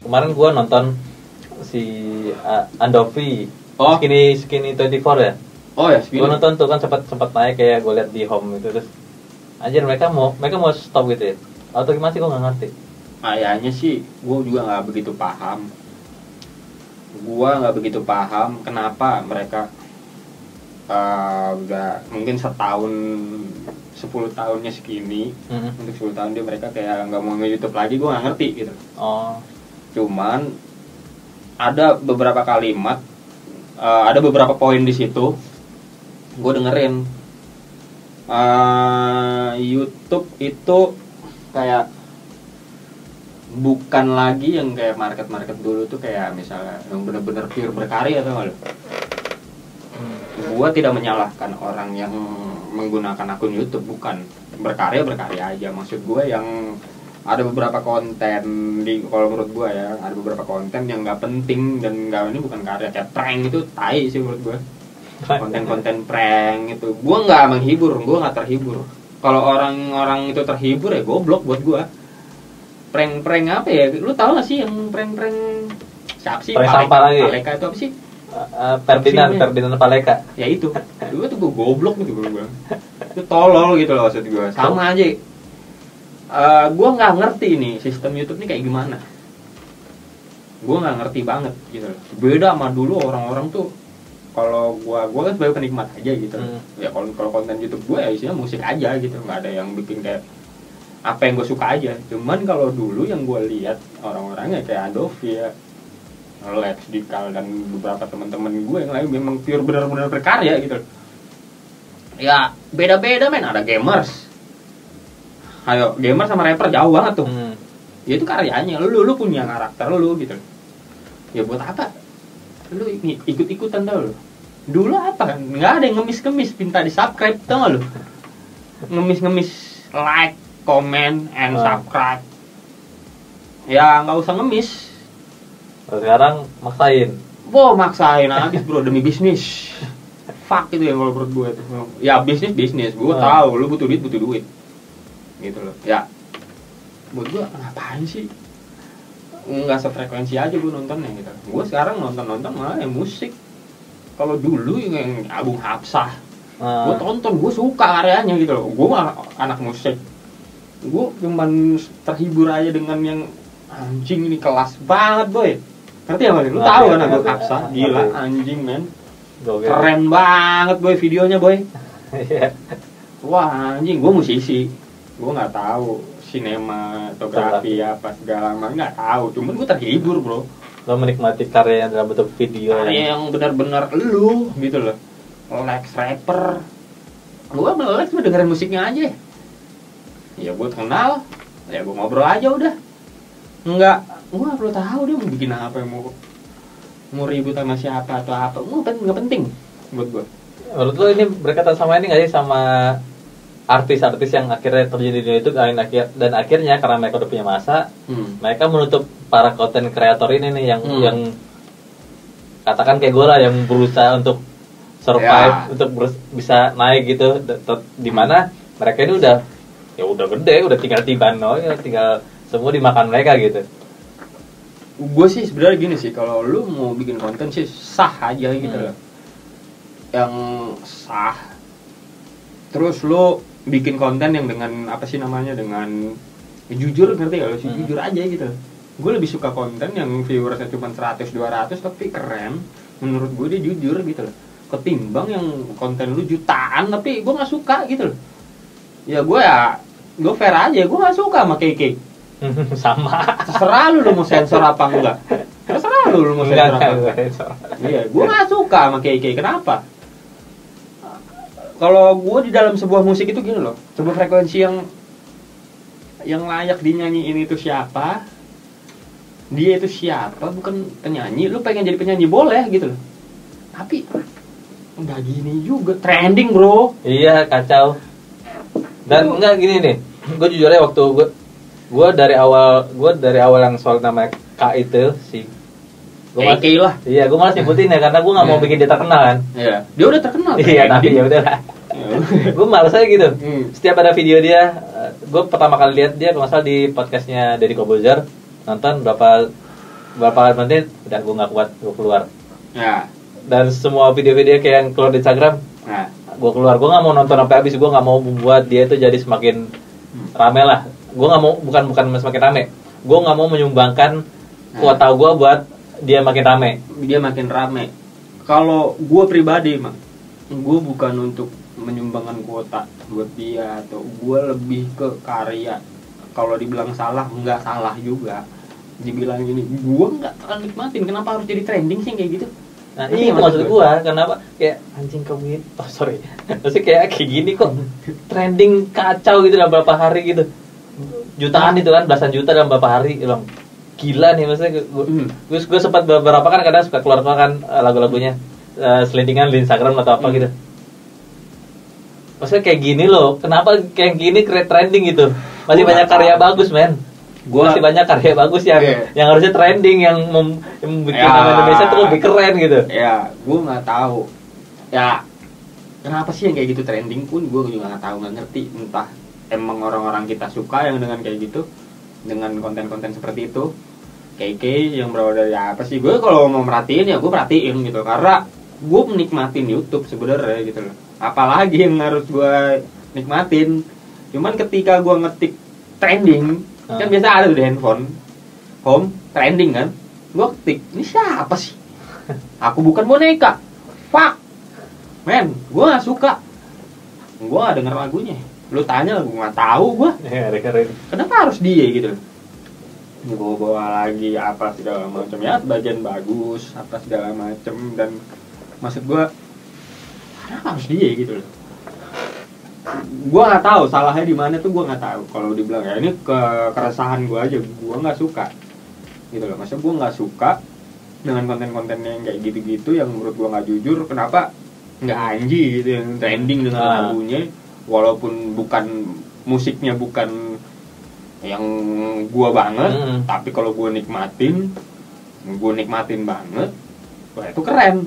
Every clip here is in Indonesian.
kemarin gue nonton si Andovi, Skinny 24 ya. Oh ya, gue nonton tuh kan sempat naik kayak gue liat di home itu, terus anjir mereka mau stop gitu ya atau gimana sih, gue nggak ngerti. Kayaknya sih gue juga nggak begitu paham. Kenapa mereka udah mungkin setahun 10 tahunnya segini, untuk 10 tahun dia mereka kayak nggak mau nge-YouTube lagi, gue nggak ngerti gitu. Cuman ada beberapa kalimat, ada beberapa poin di situ gue dengerin. YouTube itu kayak bukan lagi yang kayak market dulu tuh, kayak misalnya yang benar-benar pure berkarya, atau nggak lo? Gue tidak menyalahkan orang yang menggunakan akun YouTube, bukan berkarya aja. Maksud gue yang ada beberapa konten kalau menurut gue ya, ada beberapa konten yang nggak penting dan ini bukan karya, kayak prank itu tai sih menurut gue. Konten prank itu gue nggak menghibur, gue nggak terhibur. Kalau orang itu terhibur ya goblok buat gue. Prank apa ya? Lu tahu nggak sih yang prank siapa sih? Paleka itu apa sih? Ferdinand Paleka. Ya itu. Dulu tuh gue goblok gitu gue. Itu tolol gitu loh maksud gue. Sama aja. Gue nggak ngerti nih sistem YouTube nih kayak gimana. Gue nggak ngerti banget gitu loh. Beda sama dulu orang-orang tuh. Kalau gue kan sebagai penikmat aja gitu. Ya kalau konten YouTube gue ya isinya musik aja gitu. Nggak ada yang bikin kayak apa yang gue suka aja. Cuman kalau dulu yang gue lihat orang-orangnya kayak Andovi ya, Lex Dikal dan beberapa teman-teman gue yang lain memang pure benar-benar berkarya gitu. Ya beda-beda men, ada gamers. Ayo, gamer sama rapper jauh banget tuh. Ya itu karyanya, lu punya karakter lu gitu. Ya buat apa? Lu ikut-ikutan tau lu. Dulu apa? Nggak ada yang ngemis-ngemis minta di subscribe tau gak lu? Ngemis-ngemis like, comment, and subscribe. Ya nggak usah ngemis. Sekarang maksain. Maksain habis bro demi bisnis. Fuck itu yang kalau menurut gue itu. Ya bisnis. Gue tahu lu butuh duit. Gitu loh. Ya. Buat gue ngapain sih? Nggak sefrekuensi aja gue nontonnya gitu. Gue sekarang nonton malah yang musik. Kalau dulu yang Agung Hapsah, gue tonton, gue suka karyanya gitu loh. Gue anak musik. Gue cuman terhibur aja dengan yang anjing ini kelas banget boy. Ngerti ya boy? Lu tahu kan Agung Hapsah? Gila anjing men. Keren banget boy videonya boy. Wah anjing, gue musisi. Gue nggak tahu sinematografi apa segala macam, nggak tahu. Cuman gue terhibur bro. Lo menikmati karya dalam bentuk video. Karya yang benar-benar lu gitu loh. Lex rapper. Gue Lex cuma dengerin musiknya aja. Ya gue kenal, ya gue ngobrol aja udah. Enggak, gue nggak perlu tahu dia mau bikin apa, mau ribut sama siapa atau apa. Nggak penting buat gue. Menurut lo ini berkaitan sama ini nggak sih, sama artis-artis yang akhirnya terjadi di YouTube dan akhirnya karena mereka udah punya masa, mereka menutup para konten kreator ini nih yang katakan kayak gue lah, yang berusaha untuk survive, untuk bisa naik gitu, di mana mereka ini udah gede, udah tinggal tiban tinggal semua dimakan mereka gitu. Gue sih sebenarnya gini sih, kalau lu mau bikin konten sih sah aja gitu loh, yang sah. Terus lu bikin konten yang dengan apa sih namanya, dengan jujur, ngerti gak lu sih? Jujur aja gitu. Gue lebih suka konten yang viewersnya cuma 100-200 tapi keren, menurut gue dia jujur gitu loh, ketimbang yang konten lu jutaan tapi gue nggak suka gitu loh. Ya gue fair aja, gue nggak suka sama KK. Sama. Terserah lu mau sensor apa enggak. Terserah lu mau sensor apa enggak. Iya, gue nggak suka sama KK. Kenapa? Kalau gue di dalam sebuah musik itu gini loh, sebuah frekuensi yang layak dinyanyiin itu siapa, dia itu siapa, bukan penyanyi. Lu pengen jadi penyanyi boleh gitu loh, tapi nggak gini juga trending bro. Iya kacau. Dan enggak gini nih, gue jujur aja, waktu gue dari awal yang soal nama K itu sih, Gue lah. Iya, gue malah sebutin ya karena gue nggak mau bikin dia terkenal kan. Iya. Dia udah terkenal. Iya, tapi ya udah lah. Gue malas aja gitu. Setiap ada video dia, gue pertama kali lihat dia kalau nggak salah di podcastnya Deddy Kobuzer, nonton berapa berapa menit udah gue nggak kuat, gue keluar. Ya. Dan semua video-video kayak yang keluar di Instagram, Nah, gue keluar. Gue nggak mau nonton sampai habis. Gue nggak mau membuat dia itu jadi semakin rame lah. Gue nggak mau, bukan semakin rame. Gue nggak mau menyumbangkan kuota gue buat dia makin rame. Dia makin rame. Kalau gue pribadi mah, gue bukan untuk menyumbangkan kuota buat dia, atau gue lebih ke karya. Kalau dibilang salah, nggak salah juga. Dibilang gini, gue nggak terlalu nikmatin. Kenapa harus jadi trending sih kayak gitu? Nah ini maksud gue, kenapa kayak anjing kamu ini, maksudnya kayak gini kok trending kacau gitu dalam beberapa hari gitu, jutaan itu kan, belasan juta dalam beberapa hari, bilang gila nih maksudnya. Gue sempat beberapa kan kadang suka keluar kan lagu-lagunya selendingan di Instagram atau apa gitu. Maksudnya kayak gini loh, kenapa kayak gini trending gitu? Masih banyak karya bagus men. Masih banyak karya bagus yang harusnya trending, yang membuat nama Indonesia tuh lebih keren gitu. Ya, gue nggak tahu. Ya, kenapa sih yang kayak gitu trending pun gue juga nggak tahu, nggak ngerti. Entah emang orang-orang kita suka yang dengan kayak gitu, dengan konten-konten seperti itu. Kayak yang berawal dari apa sih? Gue kalau mau merhatiin ya gue perhatiin gitu, karena gue menikmatin YouTube sebenarnya gitu loh. Apalagi yang harus gue nikmatin. Cuman ketika gue ngetik trending, kan biasa ada di handphone home trending kan, gue ketik ini siapa sih, aku bukan boneka, fuck men, gue nggak suka, gue nggak denger lagunya, lu tanya gue nggak tahu, gue kenapa harus dia gitu, ini bawa lagi apa segala macam, ya bagian bagus apa segala macam, dan maksud gue kenapa harus dia gitu loh. Gue nggak tahu salahnya di mana tuh, gue nggak tahu. Kalau dibilang ya ini keresahan gue aja, gue nggak suka gitu loh. Maksudnya gue nggak suka dengan konten-konten yang kayak gitu-gitu yang menurut gue nggak jujur. Kenapa nggak Anji gitu yang trending dengan lagunya, walaupun bukan musiknya bukan yang gue banget, tapi kalau gue nikmatin banget, wah itu keren.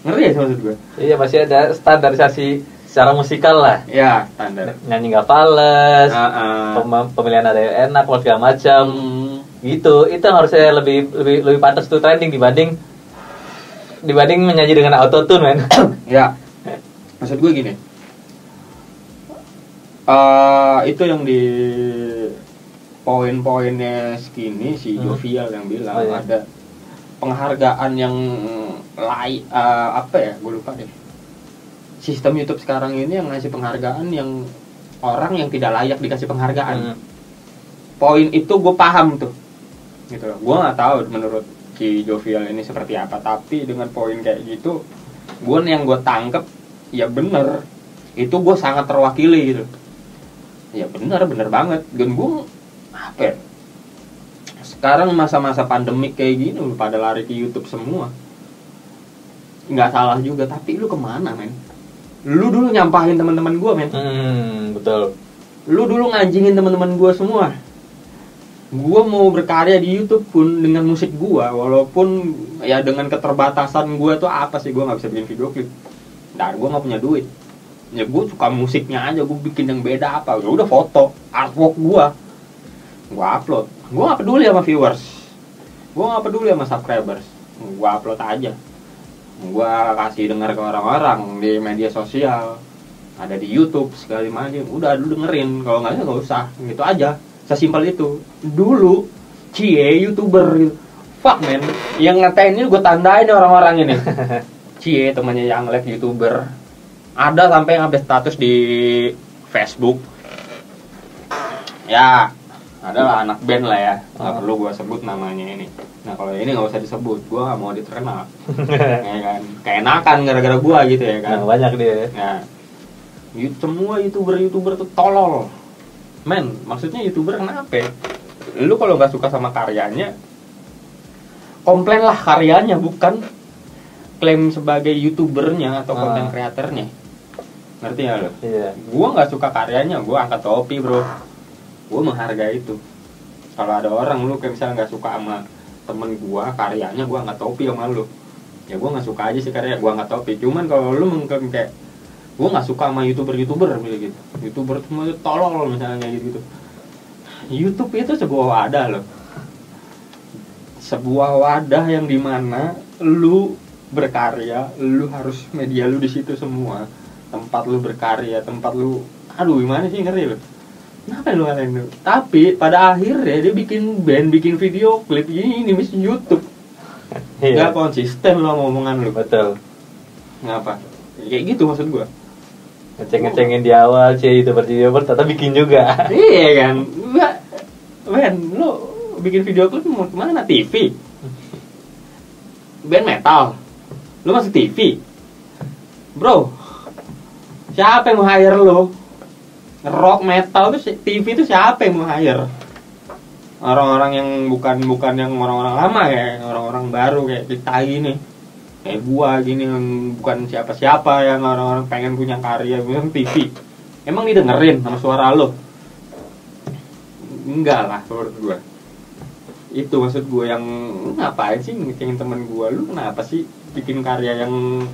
Ngerti ya maksud gue? Iya, masih ada standarisasi secara musikal lah. Ya, standar. Nyanyi nggak fales, pemilihan ada yang enak, segala macam. Gitu. Itu yang harusnya lebih pantas tuh trending dibanding menyanyi dengan autotune, men. Ya. Maksud gue gini. Itu yang di poin-poinnya segini si Jovial yang bilang ada penghargaan yang apa ya? Gue lupa deh. Sistem YouTube sekarang ini yang ngasih penghargaan yang orang yang tidak layak dikasih penghargaan. Poin itu gue paham tuh, gitu loh. Gue nggak tahu menurut si Jovial ini seperti apa, tapi dengan poin kayak gitu, yang gue tangkep ya bener, itu gue sangat terwakili gitu. Ya bener banget. Dan gue apa ya? Sekarang masa-masa pandemik kayak gini, pada lari ke YouTube semua. Nggak salah juga, tapi lu kemana men? Lu dulu nyampahin teman-teman gue men. Betul. Lu dulu nganjingin teman-teman gue semua. Gue mau berkarya di YouTube pun dengan musik gue, walaupun ya dengan keterbatasan gue tuh apa sih, gue nggak bisa bikin video klip. Dan gue nggak punya duit. Ya gue suka musiknya aja, gue bikin yang beda apa. Ya udah foto, artwork gue upload. Gue nggak peduli sama viewers, gue nggak peduli sama subscribers. Gue upload aja. Gue kasih denger ke orang-orang di media sosial, ada di YouTube segala macam. Udah lu dengerin, kalau nggak usah, gitu aja, sesimpel itu. Dulu YouTuber gitu. Fuck man, yang ngatain ini gue tandain orang-orang ini. Temannya yang live YouTuber, ada sampai ngambil status di Facebook. Ya adalah anak band lah ya, nggak perlu gue sebut namanya ini. Nah kalau ini nggak usah disebut, gue nggak mau diterkenal. Ya kan, keenakan gara-gara gue gitu ya kan. Nah, banyak dia. Nah, semua youtuber tuh tolol. Men, maksudnya youtuber kenapa? Lu kalau nggak suka sama karyanya, komplain lah karyanya, bukan klaim sebagai youtubernya atau konten kreatornya. Ngerti nggak lo? Iya. Gue nggak suka karyanya, gue angkat topi bro. Gue menghargai itu. Kalau ada orang lu kayak misalnya nggak suka sama temen gue karyanya, gue angkat topi sama lu. Ya gue nggak suka aja sih karya, gue angkat topi. Cuman kalau lu mengklaim kayak gue nggak suka sama youtuber gitu, youtuber semua itu tolol misalnya kayak gitu. YouTube itu sebuah wadah loh. sebuah wadah yang dimana lu berkarya, lu harus media lu di situ semua, tempat lu berkarya, tempat lu, aduh gimana sih, ngerti lu? Kenapa lu ngalahin lu? Tapi pada akhirnya dia bikin band, bikin video klip ini mesti YouTube. Nggak konsisten lo ngomongan lu. Betul. Ngapa? Kayak gitu maksud gua. Ngeceng-ngecengin di awal sih itu YouTuber, ternyata bikin juga. Iya kan, Ben, lu bikin video klip mau kemana? TV? Band metal, lu masuk TV? Bro, siapa yang mau hire lu? Rock metal tuh TV tuh siapa yang mau hire? Orang-orang yang bukan yang orang-orang lama ya, orang-orang baru kayak kita ini, kayak gua gini yang bukan siapa-siapa, yang orang-orang pengen punya karya, punya TV. Emang didengerin sama suara lo? Enggak lah menurut gua. Itu maksud gua, yang ngapain sih ngecengin temen gua? Lu kenapa sih bikin karya yang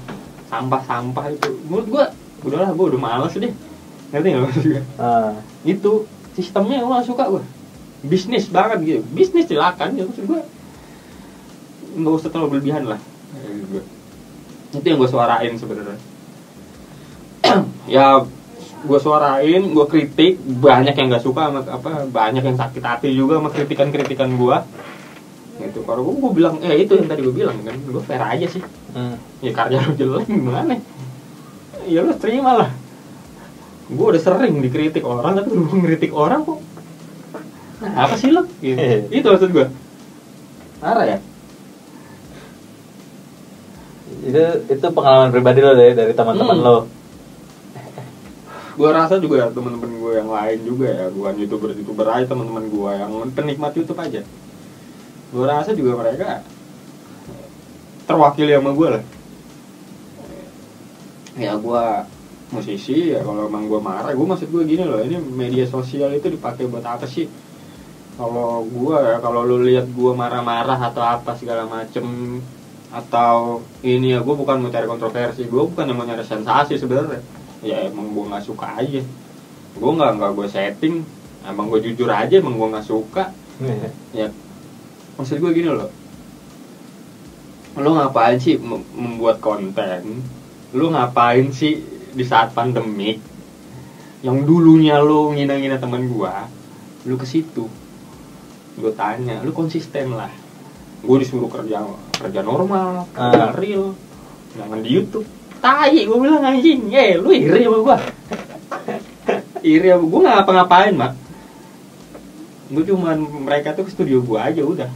sampah-sampah itu? Menurut gua udahlah, gua udah males deh. Ngerti nggak maksud gua? Itu sistemnya gua gak suka gua. Bisnis banget gitu, bisnis silakan ya, maksud gua nggak usah terlalu berlebihan lah. Itu yang gua suarain sebenarnya. Ya gue suarain, gue kritik, banyak yang nggak suka sama banyak yang sakit hati juga sama kritikan gue. Gitu. Kalau gue bilang, itu yang tadi gue bilang kan, gue fair aja sih. Ya karya lu jelek gimana? Ya lu terima lah. Gue udah sering dikritik orang, tapi lu ngeritik orang kok. Nah, apa sih lu? Gitu. Itu maksud gue. Marah ya? Itu pengalaman pribadi lo dari teman-teman lo. Gue rasa juga ya teman-teman gue yang lain juga ya, bukan youtuber aja, teman-teman gue yang penikmat YouTube aja, gue rasa juga mereka terwakili sama gue lah. Ya gue musisi ya, kalau emang gue marah, gue maksud gue gini loh, ini media sosial itu dipakai buat apa sih? Kalau gue ya, kalau lu lihat gue marah-marah atau apa segala macem, atau ini ya, gue bukan mau cari kontroversi, gue bukan yang mau nyari sensasi sebenarnya. Ya emang gue nggak suka aja, gue nggak gue setting, emang gue jujur aja, emang gue nggak suka. Ya maksud gue gini loh, lo ngapain sih membuat konten, lo ngapain sih di saat pandemik yang dulunya lo ngina-ngina teman gue, lo ke situ, gue tanya, lo konsisten lah. Gue disuruh kerja normal, kerja real, jangan di YouTube. Tai, gue bilang anjing, lu iri sama gue. Iri sama gue, gak ngapa-ngapain mak. Gue cuman, mereka tuh ke studio gue aja udah,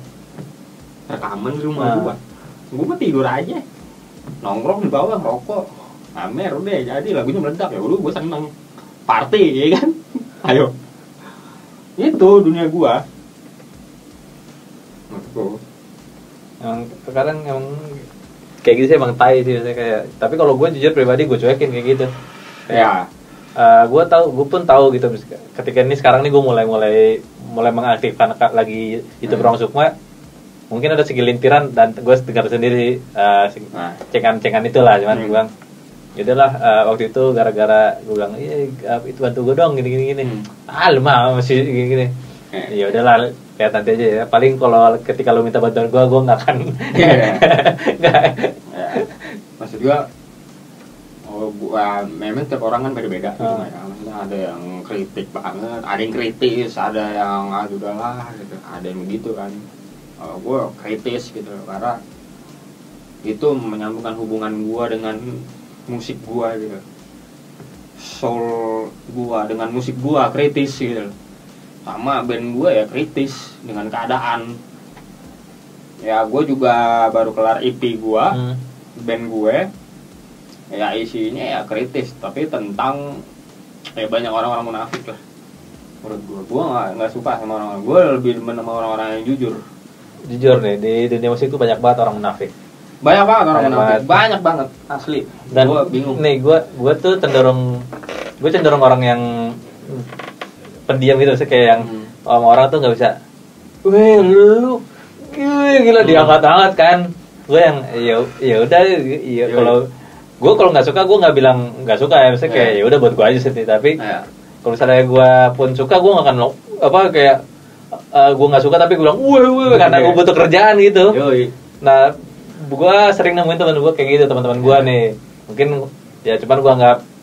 rekaman di rumah gue. Gue mah tidur aja, nongkrong di bawah, ngerokok, amer udah, jadi lagunya meledak, ya udah gue seneng. Party, ya kan? Ayo. Itu dunia gue. Emang sekarang emang kayak gitu sih, emang tai sih kayak. Tapi kalau gue jujur pribadi, gue cuekin kayak gitu. Kayak, gue pun tahu gitu. Ketika ini sekarang nih gue mulai mengaktifkan lagi YouTube Ruang Sukma, mungkin ada segelintiran dan gue dengar sendiri cengan-cengan itulah. Cuman gue bilang, yaudahlah, waktu itu gara-gara gue bilang, itu bantu gue dong gini. Lu mah masih gini. Ya udahlah, lihat nanti aja ya. Paling kalau ketika lu minta bantuan gue nggak akan. Maksud gue, memang tiap orang kan beda-beda gitu ya. Maksudnya ada yang kritik banget, ada yang kritis, ada yang udahlah gitu, ada yang begitu kan. Gue kritis gitu, karena itu menyambungkan hubungan gue dengan musik gue gitu, soul gue dengan musik gue kritis gitu. Sama band gue ya kritis dengan keadaan. Ya gue juga baru kelar EP gue, band gue ya isinya ya kritis, tapi tentang banyak orang-orang munafik lah. Menurut gue nggak suka sama orang-orang. Gue lebih demen sama orang-orang yang jujur. Jujur nih, di dunia musik itu banyak banget orang munafik. Banyak banget orang munafik, banyak banget asli. Dan gue bingung. Nih gue tuh cenderung orang yang pendiam gitu, kayak yang orang tuh nggak bisa, lu gila diangkat-angkat kan. Gue yang ya udah, kalau nggak suka gue nggak bilang nggak suka ya, misalnya kayak ya udah buat gue aja sih. Tapi kalau misalnya gue pun suka, gue nggak akan kayak gue nggak suka tapi gue bilang wah karena gue butuh kerjaan gitu. Yoi. Nah gue sering nemuin teman gue kayak gitu, teman-teman gue nih mungkin ya, cuman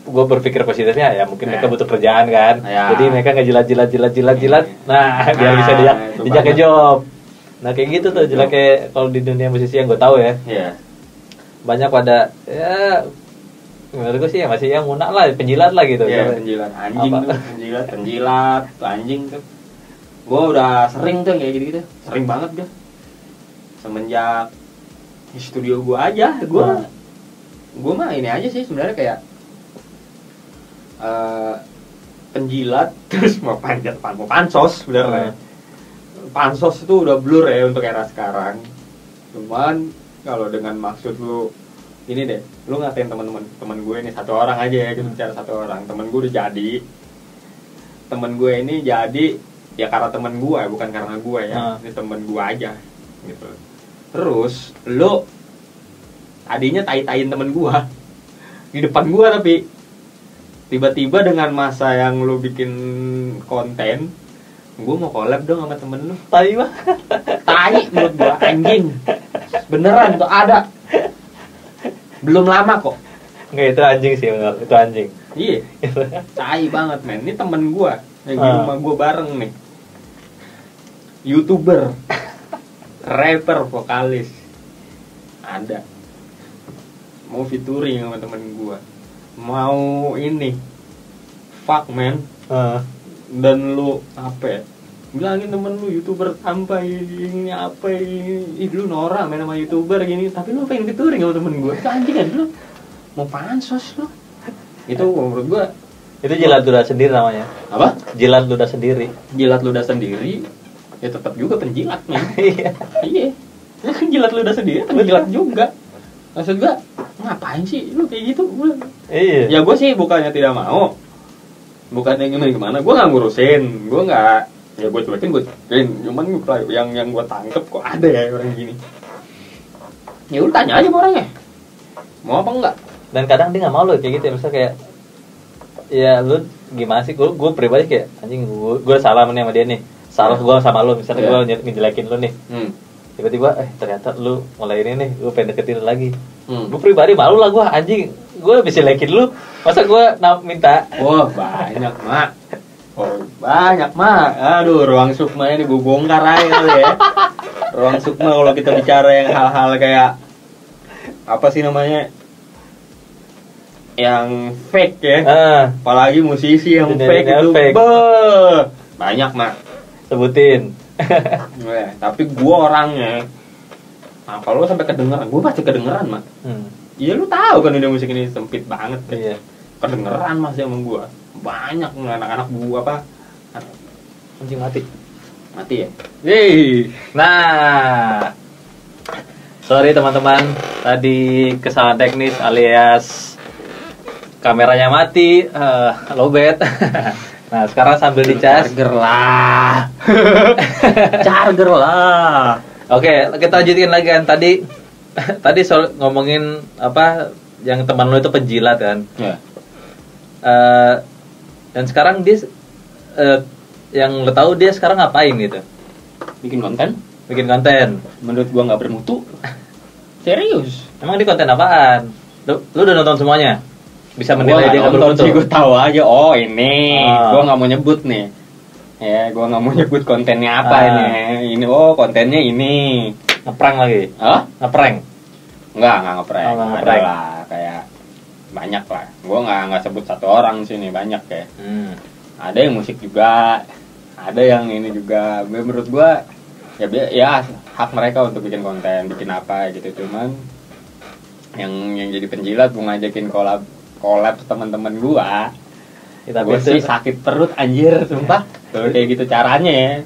gue berpikir positifnya ya mungkin mereka butuh kerjaan kan, jadi mereka nggak jilat, nah biar bisa dijak ke job. Nah kayak gitu tuh jeleknya kalau di dunia musisi yang gue tahu ya. Banyak pada ya menurut gue sih ya masih yang munak lah, penjilat lah gitu. Penjilat anjing tuh, penjilat tuh anjing tuh. Gue udah sering tuh kayak gitu, sering banget gue. Semenjak di studio gue aja, gue mah ini aja sih sebenarnya kayak penjilat terus mau panjat mau pansos sebenarnya. Pansos itu udah blur ya untuk era sekarang. Cuman kalau dengan maksud lu ini deh, lu ngatain teman gue ini satu orang aja ya, kita bicara satu orang. Temen gue udah jadi, temen gue ini jadi ya karena temen gue bukan karena gue ya. Ini temen gue aja gitu. Terus lu tadinya tai-tain temen gue di depan gue, tapi tiba-tiba dengan masa yang lu bikin konten, gue mau collab dong sama temen lu. Tai mah. Tai menurut gue anjing. Beneran tuh ada. Belum lama kok. Enggak, itu anjing sih bener, itu anjing. Iya. Tai banget men. Ini temen gue yang di rumah gue bareng nih. YouTuber, rapper, vokalis. Ada. Mau featuring sama temen gue. Mau ini fuck man. Dan lu apa ya, bilangin temen lu YouTuber sampai ini apa ini, lu norak main sama YouTuber gini, tapi lu pengen featuring sama temen gue. Itu anjing kan lu mau pansos lu. Itu menurut gue itu jilat ludah sendiri namanya. Apa? Jilat ludah sendiri. Jilat ludah sendiri ya tetap juga penjilat men. Iya jilat ludah sendiri penjilat juga. Maksud gue ngapain sih lu kayak gitu? Iya. Ya gue sih bukannya tidak mau, bukannya gimana, gue nggak ngurusin, gue nggak, ya gue cuekin, cuman yang gue tangkep kok ada ya orang gini. Ya udah tanya aja sama orangnya, mau apa enggak. Dan kadang dia nggak mau loh kayak gitu ya, misalnya kayak ya lu gimana sih, gue pribadi kayak anjing gue salah nih sama dia nih, salah gue sama lu, misalnya gue ngejelekin lu nih. Tiba-tiba ternyata lu mulai ini nih, gue pengen deketin lu lagi. Gue pribadi malu lah, gue anjing, gue bisa lekin lu, masa gue minta. Wah banyak mak, aduh ruang sukma ini gue bongkar aja ya. Ruang sukma kalau kita bicara yang hal-hal kayak apa sih namanya, yang fake ya, apalagi musisi yang fake itu banyak mak, sebutin. Tapi gue orangnya, nah kalau sampai kedengeran, gue pasti kedengeran mak. Iya lu tahu kan dunia musik ini sempit banget kan. Iya. Kedengeran masih sama gue. Banyak anak-anak gue apa anjing mati ya. Nah, sorry teman-teman, tadi kesalahan teknis alias kameranya mati, lowbat. Nah sekarang sambil dicas charger lah. Oke, kita lanjutin lagi kan. Tadi soal ngomongin apa yang teman lo itu penjilat kan. Dan sekarang dia yang lo tahu dia sekarang ngapain gitu? Bikin konten. Menurut gua nggak bermutu. Serius. Emang di konten apaan? Lu udah nonton semuanya? Bisa menilai dia nggak bermutu? Gue tahu aja. Oh ini, gue nggak mau nyebut nih. Ya, gue nggak mau nyebut kontennya apa ini. Ini kontennya ini. Ngeprank lagi? Ngeprank? Nggak ngeprank. Ada lah, kayak banyak lah. Gue nggak sebut satu orang sini, banyak ya. Ada yang musik juga, ada yang ini juga. Menurut gue ya hak mereka untuk bikin konten, bikin apa gitu. Cuman yang jadi penjilat gue ngajakin collab teman-teman gua. Gua sih sakit perut anjir sumpah. Kalau kayak gitu caranya ya.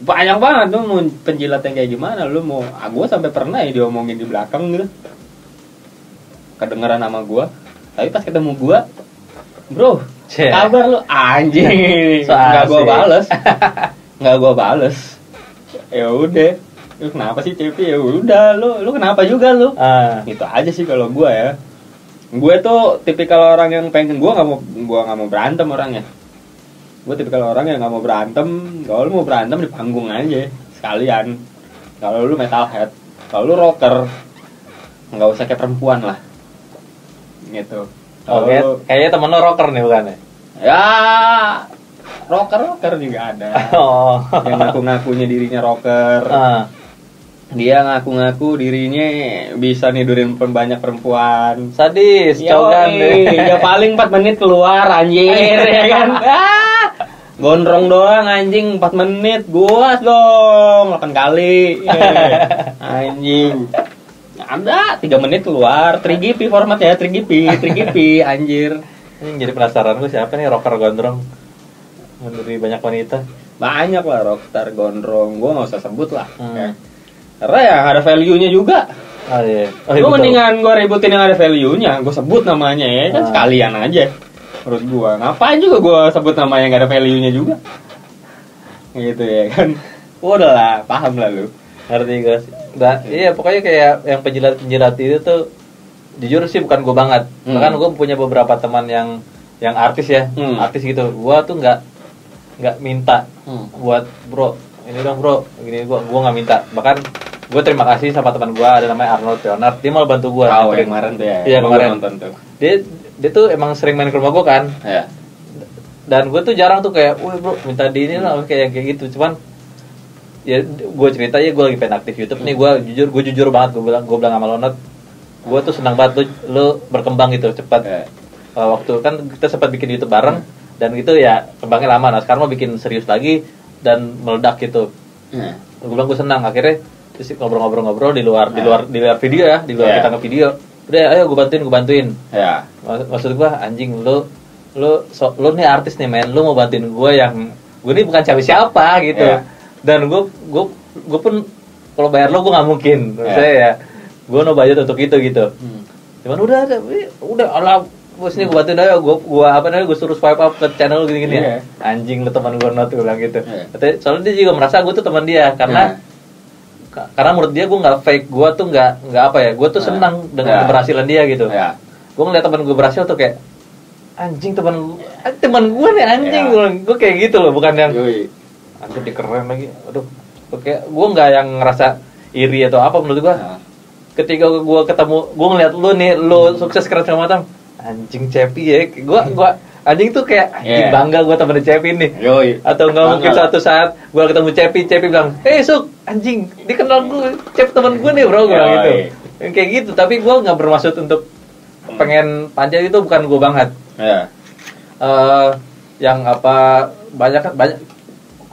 Banyak banget tuh mau penjilat yang kayak gimana lu mau. Gua sampai pernah ya diomongin di belakang gitu. Kedengeran sama gua. Tapi pas ketemu gua, "Bro, kabar lu?" Anjing. Enggak gua bales. Ya udah. Lu kenapa sih CP? Ya udah lu kenapa juga lu? Gitu aja sih kalau gua ya. Gue tuh tipikal orang yang pengen, gue nggak mau berantem orangnya. Gue tipikal orang yang nggak mau berantem. Kalau lu mau berantem di panggung aja sekalian. Kalau lu metalhead, kalau lu rocker, nggak usah kayak perempuan lah. Gitu. Oke, kayaknya temen lo rocker nih bukan ya? Ya, rocker juga ada. Oh. Yang ngaku-ngakunya dirinya rocker. Dia ngaku-ngaku dirinya bisa nidurin banyak perempuan. Sadis, cogan deh. Ya paling 4 menit keluar anjir ya kan. Gondrong doang anjing 4 menit, guas dong 8 kali. Anjing. Ada 3 menit keluar, 3GP formatnya, 3GP anjir. Ini jadi penasaran gue siapa nih rocker gondrong dari banyak wanita. Banyak lah rockstar gondrong, gue nggak usah sebut lah. Ya. Karena ya ada value-nya juga. Oh iya. Gue mendingan gue ributin yang ada value-nya, gue sebut namanya ya kan sekalian aja. Menurut gue, ngapain juga gue sebut nama yang gak ada value-nya juga. Gitu ya kan. Udah lah, paham lah lu. Ngerti guys. Iya pokoknya kayak yang penjilat-penjilat itu tuh jujur sih bukan gue banget. Bahkan gue punya beberapa teman yang artis ya, artis gitu. Gue tuh nggak minta buat bro ini dong bro, gini gue nggak minta. Bahkan gue terima kasih sama teman gue ada namanya Arnold Leonard, dia malah bantu gue. Oh yang kemarin tuh ya? Iya kemarin. Nonton tuh. Dia tuh emang sering main ke rumah gue kan. Ya. Dan gue tuh jarang tuh kayak, wih bro minta di ini lah kayak gitu. Cuman ya gue cerita ya gue lagi pengen aktif YouTube nih, gue jujur banget gue bilang sama Leonard, gue tuh senang banget lu berkembang gitu cepat. Waktu kan kita sempat bikin YouTube bareng dan gitu ya kembangnya lama. Nah sekarang mau bikin serius lagi dan meledak gitu. Gue bilang gue senang. Akhirnya terus ngobrol-ngobrol di luar video ya, di luar kita nge-video. Udah ayo gue bantuin. Ya. Maksud gue anjing lu nih artis nih men, lu mau bantuin gue yang gue ini bukan siapa gitu. Dan gue pun kalau bayar lo gue nggak mungkin. Maksudnya ya gue no budget untuk itu gitu. Cuman udah alah bos ini gue bantuin aja, gue suruh swipe up ke channel gini-gini ya. Anjing lu teman gue not bilang gitu. Soalnya dia juga merasa gue tuh teman dia karena menurut dia gue nggak fake, gue tuh nggak apa ya, gue tuh senang dengan keberhasilan dia gitu. Gue ngeliat teman gue berhasil tuh kayak anjing teman gue nih anjing, gue kayak gitu loh, bukan yang anjing dia keren lagi. Aduh, kayak gue nggak yang ngerasa iri atau apa. Menurut gue ketika gue ketemu, gue ngeliat lu nih, lu sukses keren sama matang, anjing Cepi ya, gue anjing tuh kayak anjing bangga gue temen Cepi nih. Atau nggak mungkin suatu saat gue ketemu Cepi bilang, hey Suk, anjing dikenal gue, Cepi temen gue nih bro, gue gitu. Yang kayak gitu, tapi gue nggak bermaksud untuk pengen panjat, itu bukan gue banget. Yang apa banyak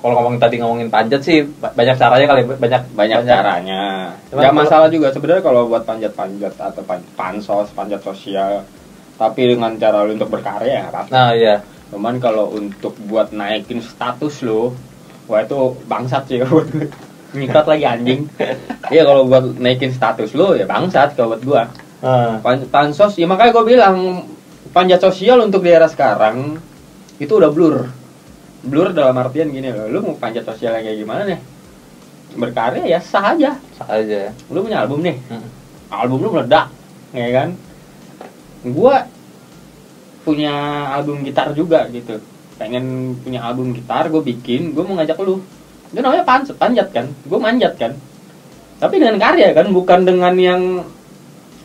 kalau ngomongin panjat sih banyak caranya kali, banyak caranya. Nggak masalah juga sebenarnya kalau buat panjat atau pansos, panjat sosial, tapi dengan cara lu untuk berkarya apa? Nah iya. Cuman kalau untuk buat naikin status lu, wah itu bangsat sih buat gue. Nyikat lagi anjing. Iya kalau buat naikin status lu ya bangsat kalau buat gua. Pansos ya makanya gua bilang panjat sosial untuk di era sekarang itu udah blur dalam artian gini loh, lu mau panjat sosial kayak gimana nih? Berkarya ya sah aja ya. Lu punya album nih, album lu meledak, ya kan? Gua punya album gitar juga gitu, pengen punya album gitar, gue bikin, gue mau ngajak lu, itu namanya panjat kan, gue manjat kan, tapi dengan karya kan, bukan dengan yang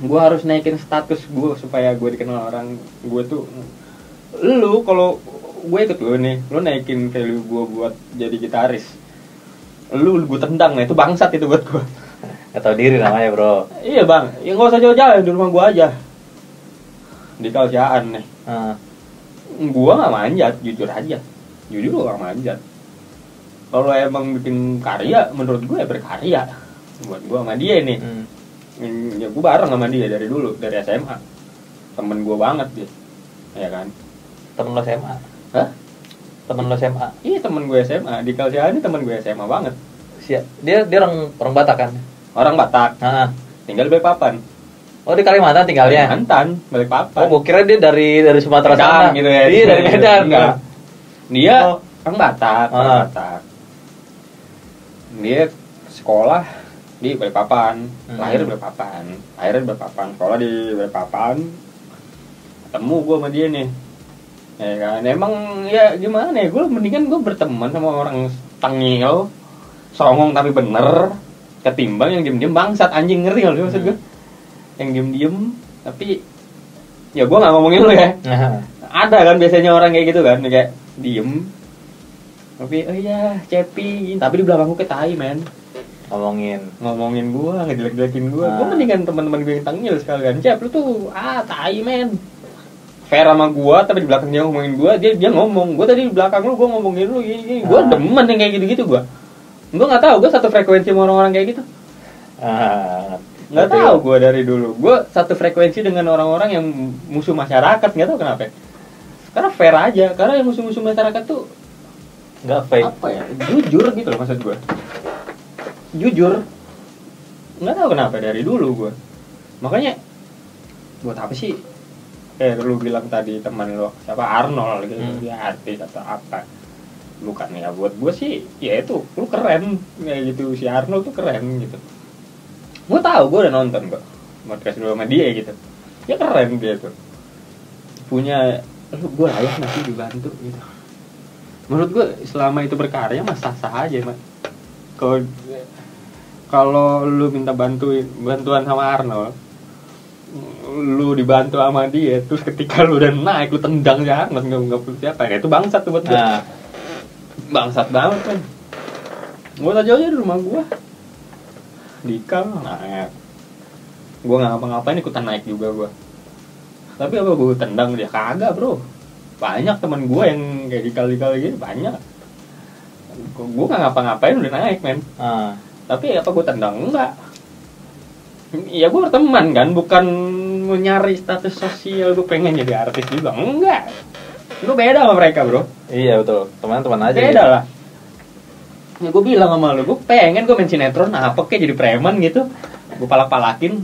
gue harus naikin status gue supaya gue dikenal orang. Gue tuh, lu kalau gue ikut lu nih, lu naikin value gue buat jadi gitaris, lu gue tendang, nah itu bangsat itu buat gue. Gak tau diri namanya bro. Iya bang, ya nggak usah jauh-jauh di rumah gue aja, di Kalsiaan nih. Gue nggak manjat, jujur gue nggak manjat. Kalau emang bikin karya, menurut gue ya berkarya. Buat gue sama dia nih, ya gue bareng sama dia dari dulu, dari SMA, temen gue banget dia, ya kan? Temen lo SMA? Hah? Temen lo SMA? Iya temen gue SMA, di Kalsiaan ini temen gue SMA banget. Dia orang Batak kan? Orang Batak. Tinggal di Balikpapan. Oh di Kalimantan tinggalnya? Kalimantan, Balikpapan. Oh gue kira dia dari Sumatera sana gitu ya. Iya dari Medan. Enggak. Dia orang Batak, Batak. Dia sekolah di Balikpapan, lahir di Balikpapan, sekolah di Balikpapan. Ketemu gue sama dia nih. Ya kan, emang ya gimana ya, gue mendingan gue berteman sama orang tengil, songong tapi bener, ketimbang yang diem-diem bangsat anjing, ngerti gak lu maksud gue? Yang diem-diem tapi ya gue nggak ngomongin lu ya. Ada kan biasanya orang kayak gitu kan, kayak diem tapi oh iya cepi, tapi di belakang gue kayak tai men, ngomongin gue, ngejelek-jelekin gue. Gue mendingan teman-teman gue yang tengil sekalian, Cep lu tuh tai men, fair sama gue, tapi di belakang dia ngomongin gue, dia ngomong gue tadi di belakang lu gue ngomongin lu gini. Gue demen yang kayak gitu-gitu. Gue nggak tahu, gue satu frekuensi sama orang-orang kayak gitu. Nggak tahu gue dari dulu, gue satu frekuensi dengan orang-orang yang musuh masyarakat, nggak tahu kenapa. Karena fair aja, karena yang musuh-musuh masyarakat tuh nggak fake. Apa ya, jujur gitu loh maksud gue. Jujur, nggak tahu kenapa dari dulu gue. Makanya buat apa sih? Lu bilang tadi teman lo siapa, Arnold gitu, dia artis atau apa? Bukan ya, buat gue sih ya itu lu keren kayak gitu, si Arnold tuh keren gitu. Gue tahu, gue udah nonton kok podcast dulu sama dia gitu, ya keren dia tuh, punya gue layak nggak sih dibantu gitu. Menurut gue selama itu berkarya mah sah-sah aja mas. Kalau lu minta bantuan sama Arnold, lu dibantu sama dia, terus ketika lu udah naik lu tendang si Arnold, nggak siapa ya, itu bangsat tuh buat gue. Bangsat banget kan. Gue aja di rumah gue Dika naik, gue nggak ngapa-ngapain ikutan naik juga gue. Tapi apa gue tendang dia? Kagak bro. Banyak teman gue yang kayak dikali-kali gitu, banyak. Gue nggak ngapa-ngapain udah naik men. Tapi apa gue tendang? Enggak. Ya gue berteman kan, bukan nyari status sosial gue pengen jadi artis juga, enggak. Gue beda sama mereka bro. Iya betul, teman-teman aja. Beda gitu lah. Ya gue bilang sama lu, gue pengen gue main sinetron, apa kayak jadi preman gitu, gue palak-palakin,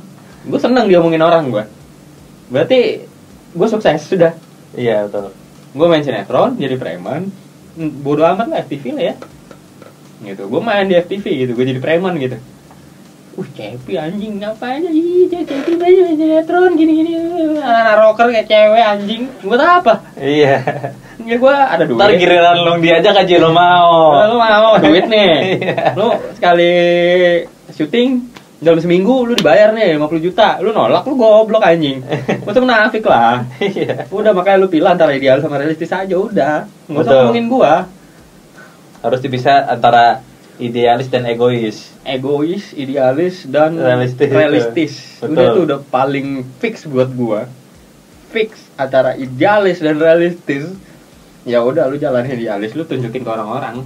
gue seneng diomongin orang gue. Berarti gue sukses sudah. Iya betul. Gue main sinetron, jadi preman, bodo amat lah FTV lah ya. Gitu, gue main di FTV gitu, gue jadi preman gitu. Cepi anjing ngapain aja, Cepi main sinetron gini-gini, anak rocker kayak cewek anjing, buat apa? Iya. Ya gue ada duit. Ntar giliran lu diajak aja lo mau. Lu mau duit nih. Lu sekali syuting dalam seminggu lu dibayar nih 50 juta. Lu nolak, lu goblok anjing. Masa munafik lah. Iya. Udah makanya lu pilih antara ideal sama realistis aja udah. Enggak usah ngomongin gua. Harus dipisah antara idealis dan egois. Egois, idealis dan realistis. Udah tuh udah paling fix buat gua. Fix antara idealis dan realistis. Ya udah lu jalanin idealis, lu tunjukin ke orang-orang.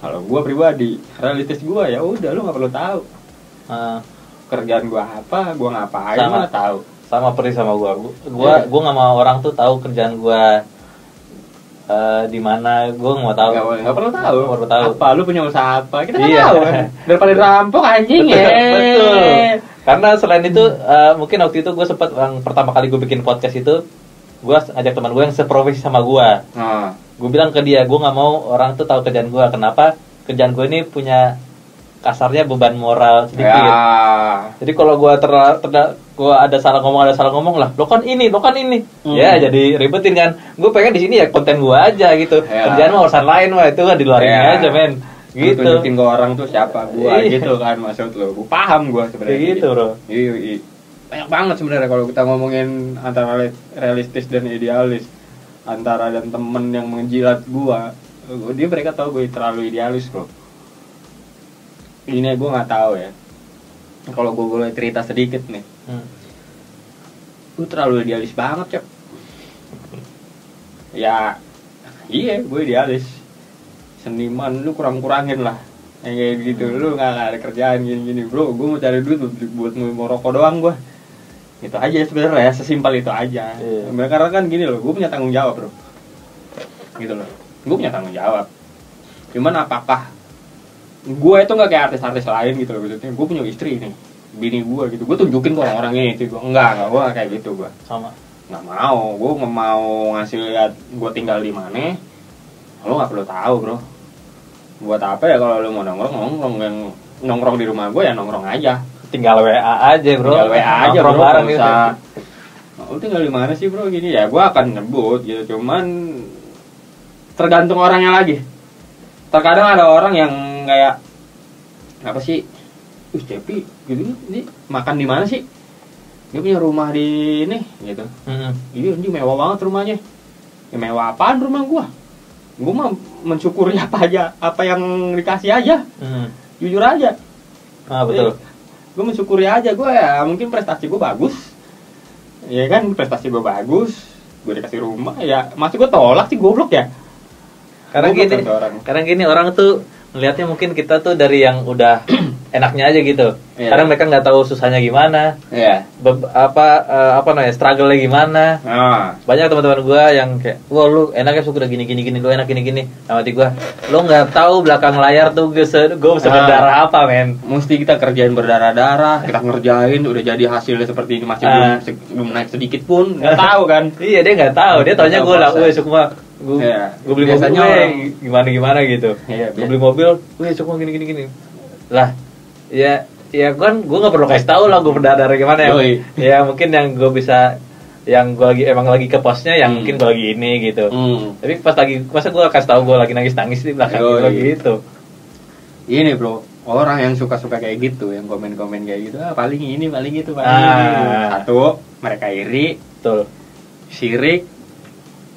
Kalau gua pribadi, realistis gua ya udah lu nggak perlu tahu. Kerjaan gua apa, gua ngapain, mana tahu. Sama persis sama gua nggak mau orang tuh tahu kerjaan gua di mana. Gua nggak mau tahu. Nggak perlu tahu. Apa lu punya usaha apa, kita nggak tahu kan. Daripada rampok anjing. Betul. Karena selain itu mungkin waktu itu gue sempat yang pertama kali gue bikin podcast itu, gue ajak teman gue yang seprofesi sama gue. Gue bilang ke dia, gue nggak mau orang tuh tahu kerjaan gue. Kenapa? Kerjaan gue ini punya kasarnya beban moral sedikit. Ya. Jadi kalau gue gue ada salah ngomong lah. Lo kan ini. Ya jadi ribetin kan. Gue pengen di sini ya konten gue aja gitu. Ya. Kerjaan mah urusan lain wah, itu kan di luar ini aja men. Gitu. Tunjukin ke orang tuh siapa gua gitu kan, maksud lo. Gua paham gua sebenarnya. Gitu, bro. Iya. Banyak banget sebenarnya kalau kita ngomongin antara realistis dan idealis. Antara dan temen yang menjilat gua. Mereka tahu gue terlalu idealis, bro. Ini gua enggak tahu ya. Kalau gua boleh cerita sedikit nih. Gua terlalu idealis banget, Cep. Ya, iya, gue idealis. Seniman lu kurang-kurangin lah yang kayak gitu. Lu nggak ada kerjaan gini bro, gue mau cari duit buat mau rokok doang gue. Itu aja sebenarnya, sesimpel itu aja. Karena kan gini loh, gue punya tanggung jawab bro, gitu loh. Gue punya tanggung jawab. Cuman apakah gue itu nggak kayak artis-artis lain gitu loh, maksudnya gue punya istri nih, bini gue gitu, gue tunjukin ke orang-orang ini itu gue enggak gue kayak gitu gue. Sama. Nggak mau, gue nggak mau ngasih lihat gue tinggal di mana. Lo nggak perlu tahu bro. Buat apa ya kalau lo mau nongkrong di rumah gue ya nongkrong aja. Tinggal WA aja bro. Tinggal WA aja bro. lu tinggal di mana sih bro gini ya, gue akan nyebut gitu. Cuman tergantung orangnya lagi. Terkadang ada orang yang kayak apa sih, Cepi gitu ini makan di mana sih, dia punya rumah di ini gitu. Iya ini mewah banget rumahnya. Ya mewah apaan rumah gue mah mensyukuri apa yang dikasih aja. Jujur aja. Betul. Gue mensyukuri aja, gue ya mungkin prestasi gue bagus, ya kan, prestasi gue bagus, gue dikasih rumah, ya masih gue tolak sih, goblok ya. Karena gini orang tuh melihatnya mungkin kita tuh dari yang udah enaknya aja gitu. Yeah. Karena mereka nggak tahu susahnya gimana. Iya. Apa namanya, struggle-nya gimana. Banyak teman-teman gue yang kayak, wah lu enaknya suka gini, lu enak gini. Sama hati gue, lu nggak tahu belakang layar tuh gue bisa berdarah apa, men. Mesti kita kerjain berdarah-darah, kita ngerjain, udah jadi hasilnya seperti ini, masih belum naik sedikit pun, nggak tahu kan. Iya, dia nggak tahu, dia taunya gue lah, gue beli biasanya mobil gimana gitu. Iya, gue beli mobil, suka gini. Lah, ya kan gue nggak perlu kasih tahu lah gue berdarah gimana ya. Ya mungkin yang gue bisa, yang gue lagi ke posnya, yang mungkin gue lagi ini gitu. Tapi masa gue kasih tahu gue lagi nangis di belakang gitu. Ini bro, orang yang suka kayak gitu, yang komen kayak gitu, paling ini paling itu paling ini. Satu, mereka iri. Betul. Sirik.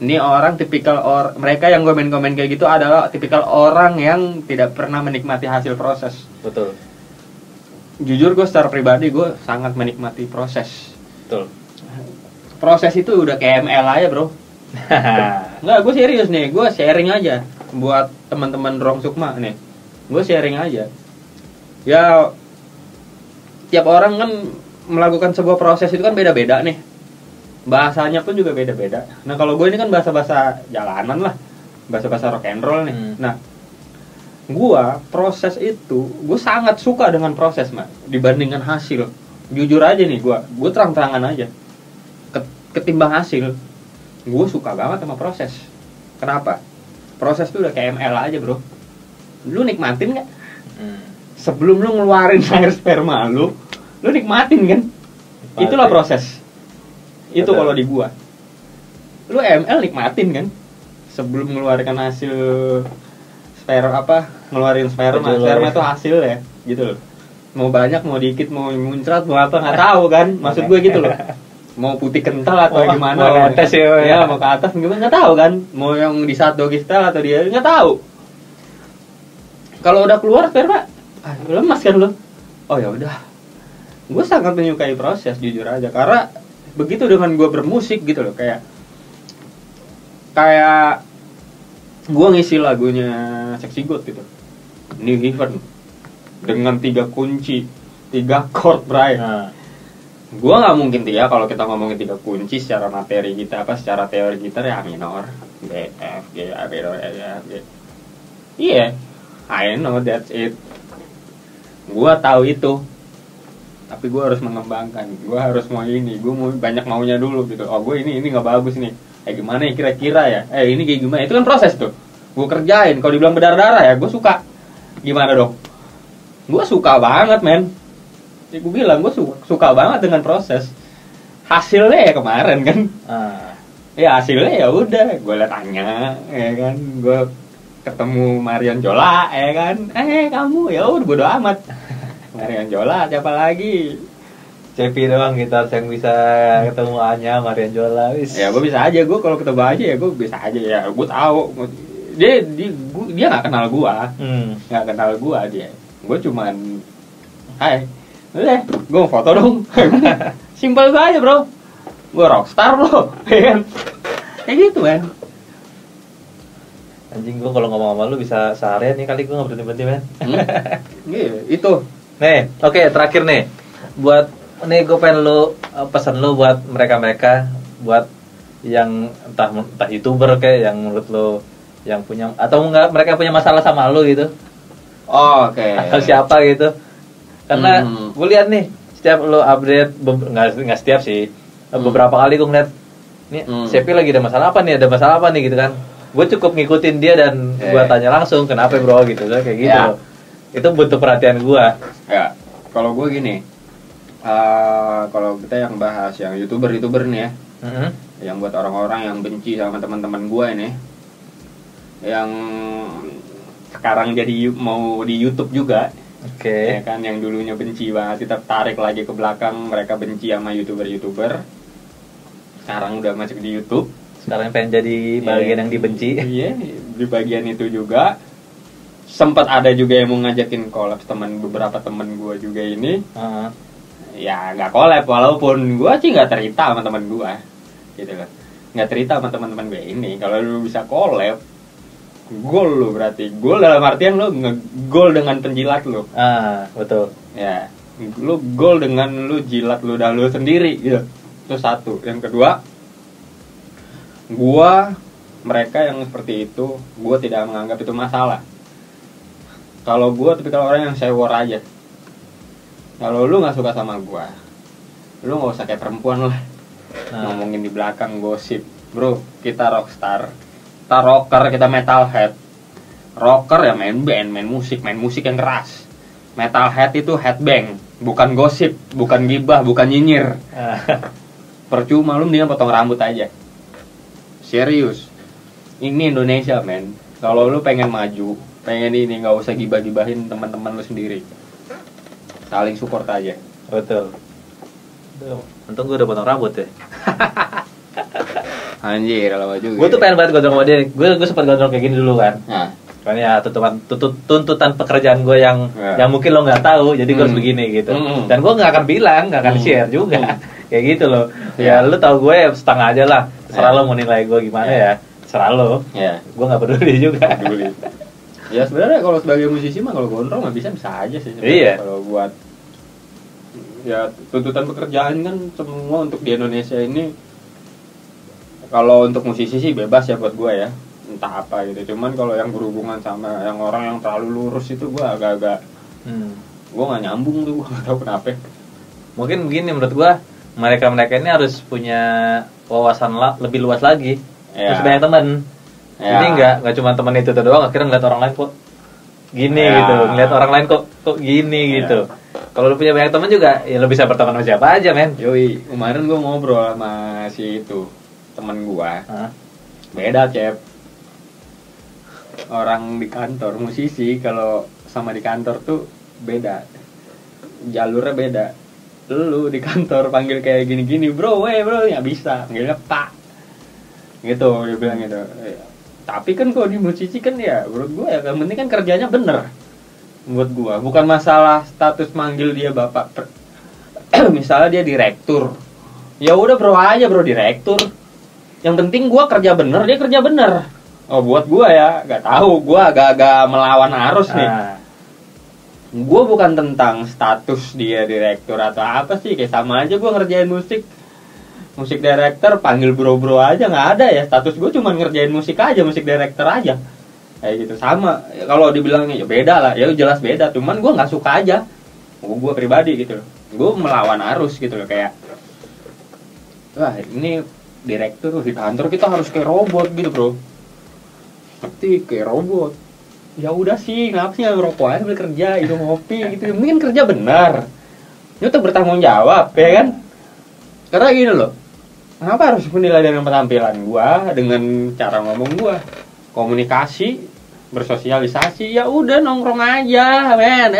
Ini orang tipikal mereka yang komen kayak gitu adalah tipikal orang yang tidak pernah menikmati hasil proses. Betul. Jujur gue secara pribadi gue sangat menikmati proses. Betul. Proses itu udah kayak ML aja bro. Nggak, gue serius nih, gue sharing aja buat teman-teman Rong Sukma nih. Gue sharing aja. Ya tiap orang kan melakukan sebuah proses itu kan beda-beda nih. Bahasanya pun juga beda-beda. Nah kalau gue ini kan bahasa-bahasa jalanan lah, bahasa-bahasa rock and roll nih. Nah, gue proses itu, gue sangat suka dengan proses mah dibandingkan hasil. Jujur aja nih, gue terang-terangan aja. Ketimbang hasil, gue suka banget sama proses. Kenapa? Proses itu udah kayak ML aja bro. Lu nikmatin nggak? Sebelum lu ngeluarin air sperma lu nikmatin kan? Itulah proses. Itu kalau di gua. Lu ML nikmatin kan? Sebelum mengeluarkan hasil ngeluarin sperma itu hasil ya, gitu loh. Mau banyak, mau dikit, mau muncrat, mau apa nggak tahu kan? Maksud gue gitu loh. Mau putih kental atau gimana? Mau ke atas ya, mau ke atas gimana nggak tahu kan? Mau yang di saat doggy style atau dia nggak tahu. Kalau udah keluar sperma, lemas kan lo? Oh ya udah. Gue sangat menyukai proses jujur aja, karena begitu dengan gue bermusik gitu loh, kayak gue ngisi lagunya Sexy God gitu, New Heaven dengan 3 kunci, 3 chord, bray. Gue nggak mungkin ya kalau kita ngomongin 3 kunci secara materi kita, secara teori gitar ya minor, B, F, G, A, B, E, F, G. Iya, I know that's it. Gue tahu itu. Tapi gue harus mengembangkan, gue harus mau ini, gue mau banyak maunya dulu gitu. Oh gue ini nggak bagus nih, gimana ya kira-kira ya, ini kayak gimana, itu kan proses tuh, gue kerjain. Kalau dibilang berdarah ya gue suka, gimana dong, gue suka banget men, ya, gue bilang gue suka banget dengan proses. Hasilnya ya kemarin kan, ya hasilnya ya udah, gue tanya, ya kan, gue ketemu Marion Jola, ya kan, kamu ya udah bodo amat. Marion Jola, siapa lagi? Cepi doang gitar yang bisa ketemu Anya, Marion Jola, wis. Ya gue bisa aja, gue kalau ketemu aja ya gue bisa aja ya, gue tahu. Dia nggak kenal gue, nggak kenal gue dia. Gue cuman, hai, udah, gue mau foto dong. Simpel aja bro, gue rockstar bro, kayak gitu kan. Anjing, gue kalau ngomong sama lu bisa seharian nih kali, gue nggak berhenti men. Iya itu. Nih, oke, terakhir nih, buat nih gue pengen lu pesan lu buat mereka buat yang entah YouTuber kayak yang menurut lu yang punya atau enggak mereka punya masalah sama lu gitu. Oke. Atau siapa gitu. Karena gue lihat nih setiap lu update nggak setiap sih, beberapa kali gue ngeliat nih Cepi lagi ada masalah apa nih gitu kan. Gue cukup ngikutin dia dan gue tanya langsung kenapa bro gitu kan, kayak gitu. Itu butuh perhatian gue. Ya, kalau gue gini, Kalau kita yang bahas yang youtuber nih ya, yang buat orang-orang yang benci sama teman-teman gue ini, yang sekarang jadi mau di YouTube juga. Ya kan, yang dulunya benci banget kita tarik lagi ke belakang, mereka benci sama youtuber sekarang udah masuk di YouTube, sekarang pengen jadi bagian yang dibenci. Iya, di bagian itu juga sempat ada juga yang mau ngajakin collab beberapa teman gue juga ini. Ya nggak collab, walaupun gue sih nggak cerita sama teman gue gitu loh, nggak cerita sama teman-teman gue ini. Kalau lu bisa collab, gol lu berarti gol dalam artian lu ngegol dengan penjilat lu. Betul ya, lu gol dengan lu jilat ludah lu sendiri gitu. Itu satu. Yang kedua, mereka yang seperti itu gua tidak menganggap itu masalah. Kalau gua tipikal orang yang sewor aja. Kalau lu nggak suka sama gua, lu nggak usah kayak perempuan lah ngomongin di belakang gosip. Bro, kita rockstar, kita rocker, kita metalhead. Rocker ya main band, main musik yang keras. Metalhead itu headbang, bukan gosip, bukan gibah, bukan nyinyir. Percuma, lu mendingan potong rambut aja. Serius, ini Indonesia men. Kalau lu pengen maju, pengen ini, nggak usah gibah-gibahin teman-teman lu sendiri. Saling support aja. Betul. Untung gue udah potong rambut ya. Anjir, lama juga. Gue tuh pengen banget gondrong sama dia. Gue sempat gondrong kayak gini dulu kan. Kan ya tuntutan pekerjaan gue yang mungkin lo nggak tahu, jadi gue harus begini gitu. Dan gue nggak akan bilang, nggak akan share juga. Kayak gitu loh. Ya lo tau gue setengah aja lah. Serah lo mau nilai gue gimana ya. Serah lo. Gue nggak peduli juga. Ya sebenarnya kalau sebagai musisi mah kalau gondrong mah bisa aja sih. Iya. Kalau buat ya tuntutan pekerjaan kan semua untuk di Indonesia ini, kalau untuk musisi sih bebas ya buat gue ya, entah apa gitu. Cuman kalau yang berhubungan sama yang orang yang terlalu lurus itu gue agak-agak gue nggak nyambung tuh, gue nggak tahu kenapa. Mungkin begini menurut gue, mereka ini harus punya wawasan lebih luas lagi. Terus banyak teman. Jadi nggak cuma teman itu doang, akhirnya ngeliat orang lain kok gini gitu, ngeliat orang lain kok gini gitu. Kalau lu punya banyak teman juga, ya lu bisa berteman sama siapa aja men. Yoi, kemarin gue ngobrol sama si itu temen gue. Beda Cep. Orang di kantor musisi kalau sama di kantor tuh beda, jalurnya beda. Lu di kantor panggil kayak gini-gini, bro, nggak bisa, panggilnya pak gitu, dia bilang gitu. Tapi kan kalau di musisi kan ya menurut gue ya yang penting kan kerjanya bener. Buat gue bukan masalah status manggil dia bapak. Misalnya dia direktur, ya udah bro aja bro direktur. Yang penting gue kerja bener, dia kerja bener. Oh buat gue ya, nggak tahu, gue agak-agak melawan arus nih. Gue bukan tentang status dia direktur atau apa sih, kayak sama aja gue ngerjain musik director, panggil bro aja, nggak ada ya, status gue cuma ngerjain musik aja, musik director aja, kayak gitu. Sama kalau dibilangnya ya beda lah, ya jelas beda, cuman gue nggak suka aja, gue pribadi gitu loh, gue melawan arus gitu loh, kayak wah ini direktur di kantor kita harus kayak robot gitu bro, seperti kayak robot. Ya udah sih, kenapa sih nggak ngerokok aja sambil kerja, itu ngopi gitu, mungkin kerja benar, itu bertanggung jawab ya kan. Karena gini loh, kenapa harus menilai dengan penampilan gua, dengan cara ngomong gua, komunikasi, bersosialisasi, ya udah nongkrong aja, men,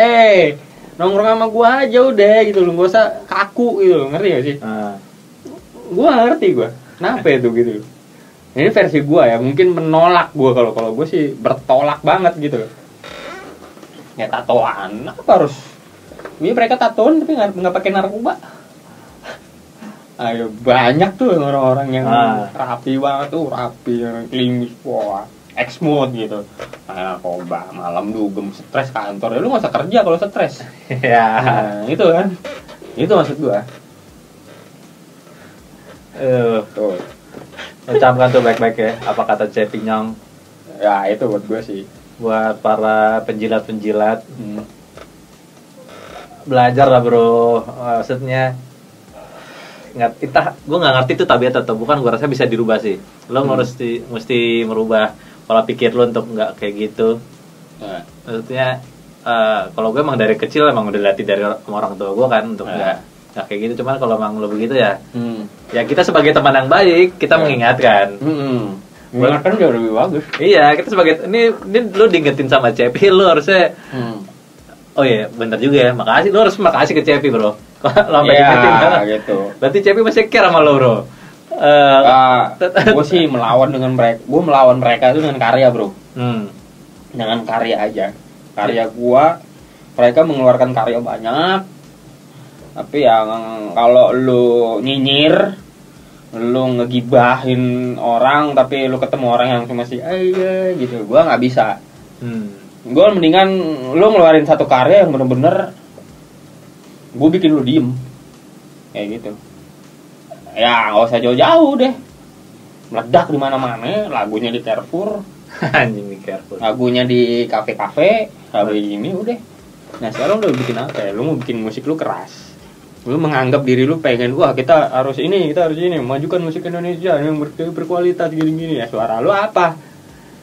nongkrong sama gua aja udah gitu loh, gak usah kaku gitu, ngerti gak sih? Gua ngerti gua, kenapa itu gitu. Ini versi gua ya, mungkin menolak gua, kalau gua sih bertolak banget gitu. Ya tatoan, apa harus? Ini mereka tatoan tapi nggak pakai narkoba. Ayo banyak tuh orang-orang yang rapi banget tuh, rapi yang klimis, wah, ex-mode gitu. Narkoba, malam dugem, stres kantor. Ya lu nggak usah kerja kalau stres. Nah, itu kan, itu maksud gua. Tuh. Ucapkan tuh baik-baik ya, apa kata Cepinyong. Ya itu buat gua sih. Buat para penjilat-penjilat, belajar lah bro, maksudnya. Gue nggak ngerti itu tabiat atau bukan, gue rasa bisa dirubah sih. Lo mesti merubah pola pikir lo untuk nggak kayak gitu. Maksudnya kalau gue emang dari kecil emang udah latih dari orang tua gue kan untuk nggak Nah kayak gitu, cuman kalau emang lo begitu ya, ya kita sebagai teman yang baik kita mengingatkan. Mengingatkan jauh lebih bagus. Iya, kita sebagai ini lo diingetin sama Cepi, lo harusnya. Oh iya, bener juga ya. Makasih, lo harus makasih ke Cepi bro. Kalau sampai diingetin kan. Gitu. Berarti Cepi masih care sama lo bro. Gue sih melawan dengan mereka. Gue melawan mereka itu dengan karya bro. Dengan karya aja. Karya gue, mereka mengeluarkan karya banyak. Tapi yang kalau lu nyinyir, lu ngegibahin orang, tapi lu ketemu orang yang cuma sih gitu, gue nggak bisa. Gue mendingan lu ngeluarin satu karya yang bener-bener gue bikin lu diem kayak gitu. Ya nggak usah jauh-jauh deh, meledak di mana-mana, lagunya di Carrefour, anjing di Carrefour, lagunya di kafe-kafe, kayak gini udah. Nah sekarang lu bikin apa ya? Lu mau bikin musik lu keras, lu menganggap diri lu pengen, wah kita harus ini, majukan musik Indonesia yang berkualitas gini-gini. Ya suara lu apa?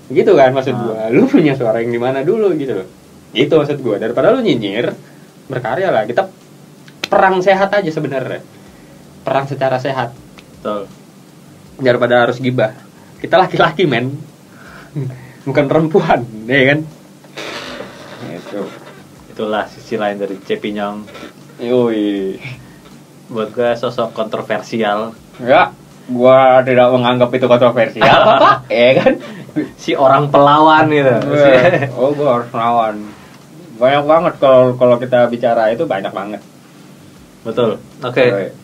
Gitu kan maksud gua. Lu punya suara yang di mana dulu gitu loh. Itu maksud gua. Daripada lu nyinyir, berkarya lah. Kita perang sehat aja sebenarnya. Perang secara sehat. Betul. Daripada harus gibah. Kita laki-laki men. Bukan perempuan, ya kan? Itu. Itulah sisi lain dari Cepi Nyong. Yoi. Buat gue sosok kontroversial. Ya, gua tidak menganggap itu kontroversial apa, ya kan? Si orang pelawan gitu. Oh, gua harus melawan. Banyak banget kalau kita bicara itu banyak banget. Betul. Oke.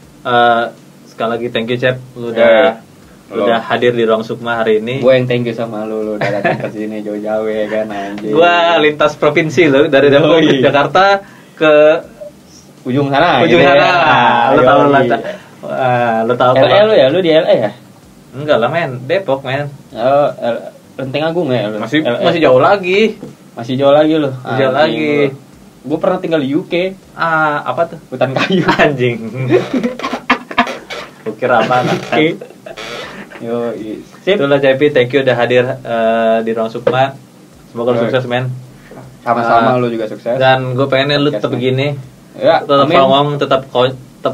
Sekali lagi thank you Cep, lu udah hadir di Ruang Sukma hari ini. Gue yang thank you sama lu udah datang ke sini jauh-jauh ya kan anjing. Gua lintas provinsi lo dari Depok ke Jakarta ke ujung sana. Ujung gitu sana. Ya. Lu tahu lu tahu LA lu ya? Lu di LA ya? Enggak lah men, Depok men. Oh, Lenteng Agung ya lu? Masih jauh lagi. Masih jauh lagi lu. Jauh lagi. Gue pernah tinggal di UK. Apa tuh? Hutan kayu. Anjing. Kukira apa? Yo, itulah Cepi, thank you udah hadir di Ruang Sukma. Semoga lu sukses men. Sama-sama lu juga sukses. Dan gue pengennya lu tetap begini. Ya, tetap ngomong, tetap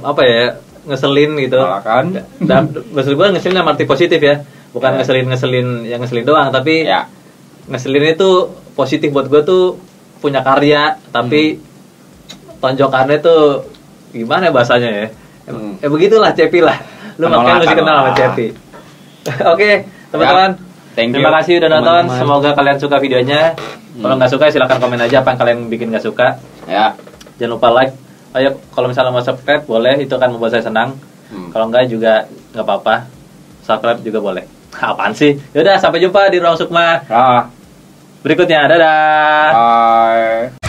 apa ya, ngeselin gitu. Malakan. Dan maksud gue ngeselin dalam arti positif ya. Bukan ngeselin doang, tapi ngeselin itu positif buat gue tuh punya karya, tapi tonjokannya tuh gimana bahasanya ya? Begitulah Cepi lah. Lu makanya lu kenal sama Cepi. Oke, teman-teman. Terima kasih udah nonton. Semoga kalian suka videonya. Kalau nggak suka silahkan komen aja apa yang kalian bikin nggak suka. Ya. Jangan lupa like. Ayo kalau misalnya mau subscribe boleh, itu kan membuat saya senang. Kalau enggak juga nggak apa-apa. Subscribe juga boleh. Apaan sih? Yaudah sampai jumpa di Ruang Sukma berikutnya. Dadah. Bye.